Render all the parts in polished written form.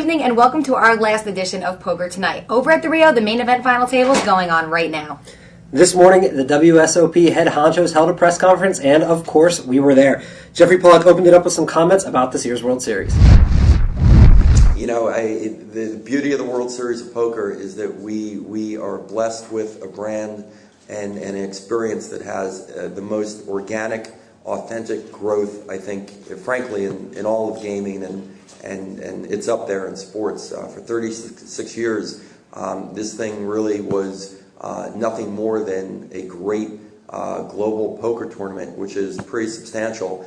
evening and welcome to our last edition of Poker Tonight. Over at the Rio, the main event final table is going on right now. This morning, the WSOP head honchos held a press conference, and of course, we were there. Jeffrey Pollock opened it up with some comments about this year's World Series. You know, the beauty of the World Series of Poker is that we are blessed with a brand and an experience that has the most organic, authentic growth, I think, frankly, in all of gaming, and it's up there in sports. For 36 years, this thing really was nothing more than a great global poker tournament, which is pretty substantial.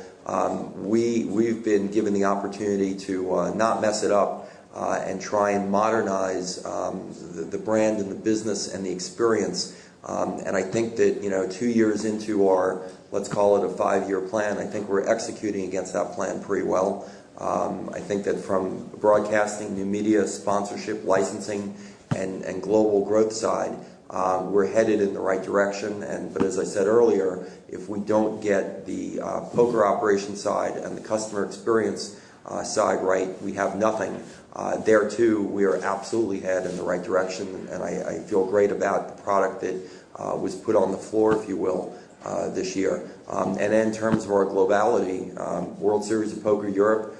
We've been given the opportunity to not mess it up and try and modernize the brand and the business and the experience. And I think that, 2 years into our, let's call it a 5-year plan, I think we're executing against that plan pretty well. I think that from broadcasting, new media, sponsorship, licensing, and global growth side, we're headed in the right direction. But as I said earlier, if we don't get the poker operation side and the customer experience side right, we have nothing. There too, we are absolutely headed in the right direction, and I feel great about the product that was put on the floor, if you will, this year. And then in terms of our globality, World Series of Poker Europe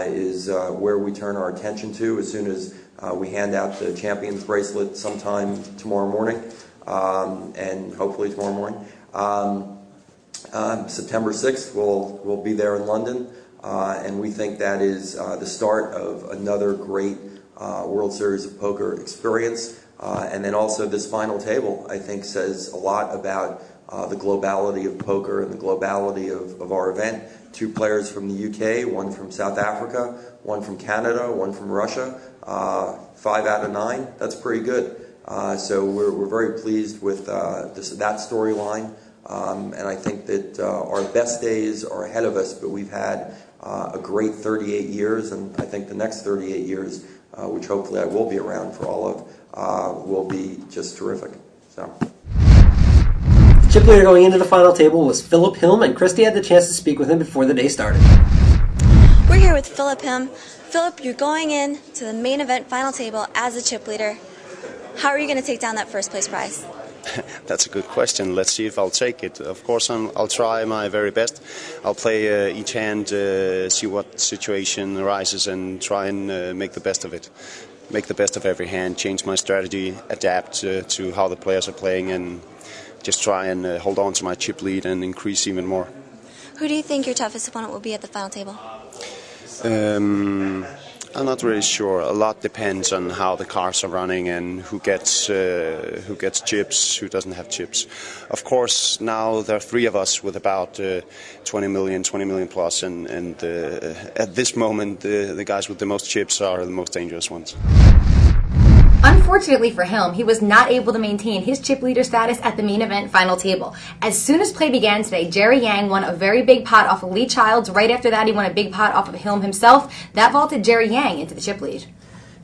is where we turn our attention to as soon as we hand out the Champions bracelet sometime tomorrow morning, and hopefully tomorrow morning. September 6th, we'll be there in London, and we think that is the start of another great World Series of Poker experience. And then also this final table, I think, says a lot about the globality of poker and the globality of our event. 2 players from the UK, 1 from South Africa, 1 from Canada, 1 from Russia. 5 out of 9, that's pretty good. So we're very pleased with that storyline. And I think that our best days are ahead of us, but we've had a great 38 years, and I think the next 38 years, which hopefully I will be around for all of, will be just terrific. So. The chip leader going into the final table was Philip Hilm, and Christy had the chance to speak with him before the day started. We're here with Philip Hilm. Philip, you're going in to the main event final table as a chip leader. How are you going to take down that first place prize? That's a good question. Let's see if I'll take it. Of course, I'll try my very best. I'll play each hand, see what situation arises, and try and make the best of it. Make the best of every hand, change my strategy, adapt to how the players are playing, and just try and hold on to my chip lead and increase even more. Who do you think your toughest opponent will be at the final table? I'm not really sure. A lot depends on how the cards are running and who gets chips, who doesn't have chips. Of course, now there are 3 of us with about 20 million plus, and at this moment, the guys with the most chips are the most dangerous ones. Unfortunately for Hilm, he was not able to maintain his chip leader status at the main event final table. As soon as play began today, Jerry Yang won a very big pot off of Lee Childs. Right after that, he won a big pot off of Hilm himself. That vaulted Jerry Yang into the chip lead.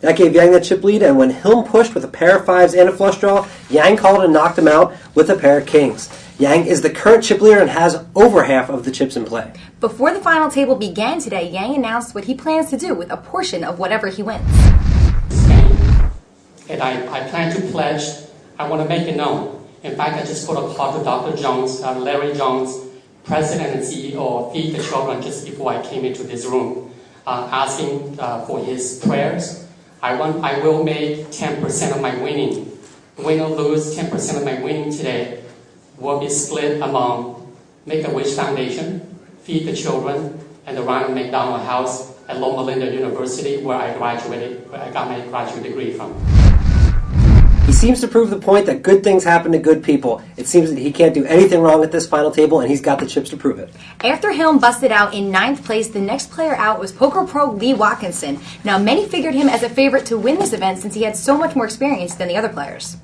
That gave Yang the chip lead, and when Hilm pushed with a pair of 5s and a flush draw, Yang called and knocked him out with a pair of kings. Yang is the current chip leader and has over half of the chips in play. Before the final table began today, Yang announced what he plans to do with a portion of whatever he wins. And I plan to pledge, I want to make it known. In fact, I just put a call to Dr. Jones, Larry Jones, President and CEO of Feed the Children, just before I came into this room, asking for his prayers. I will make 10% of my winning. Win or lose, 10% of my winning today will be split among Make-A-Wish Foundation, Feed the Children, and the Ronald McDonald House at Loma Linda University, where I got my graduate degree from. He seems to prove the point that good things happen to good people. It seems that he can't do anything wrong at this final table, and he's got the chips to prove it. After Hilm busted out in 9th place, the next player out was poker pro Lee Watkinson. Now, many figured him as a favorite to win this event since he had so much more experience than the other players.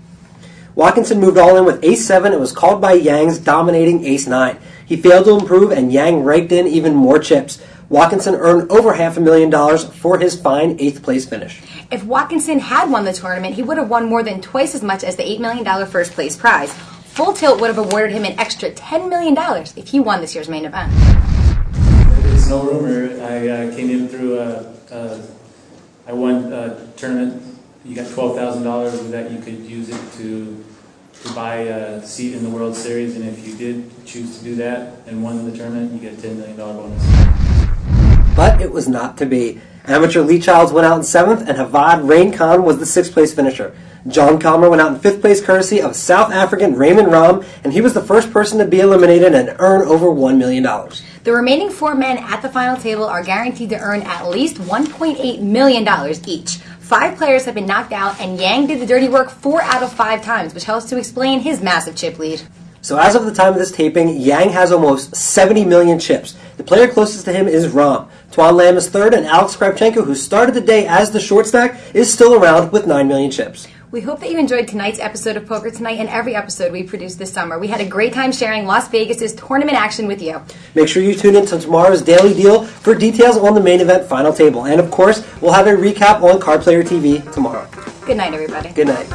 Watkinson moved all in with ace-7 and was called by Yang's dominating ace-9. He failed to improve, and Yang raked in even more chips. Watkinson earned over $500,000 for his fine 8th place finish. If Watkinson had won the tournament, he would have won more than twice as much as the $8 million first place prize. Full Tilt would have awarded him an extra $10 million if he won this year's main event. It's no rumor. I came in through I won a tournament. You got $12,000 with that. You could use it to buy a seat in the World Series, and if you did choose to do that and won the tournament, you get a $10 million bonus. But it was not to be. Amateur Lee Childs went out in 7th, and Havad Rain Khan was the 6th place finisher. John Calmer went out in 5th place courtesy of South African Raymond Ram, and he was the first person to be eliminated and earn over $1 million. The remaining 4 men at the final table are guaranteed to earn at least $1.8 million each. 5 players have been knocked out, and Yang did the dirty work 4 out of 5 times, which helps to explain his massive chip lead. So as of the time of this taping, Yang has almost 70 million chips. The player closest to him is Ram. Tuan Lam is 3rd, and Alex Kravchenko, who started the day as the short stack, is still around with 9 million chips. We hope that you enjoyed tonight's episode of Poker Tonight and every episode we produced this summer. We had a great time sharing Las Vegas' tournament action with you. Make sure you tune in to tomorrow's Daily Deal for details on the main event final table. And of course, we'll have a recap on Card Player TV tomorrow. Good night, everybody. Good night.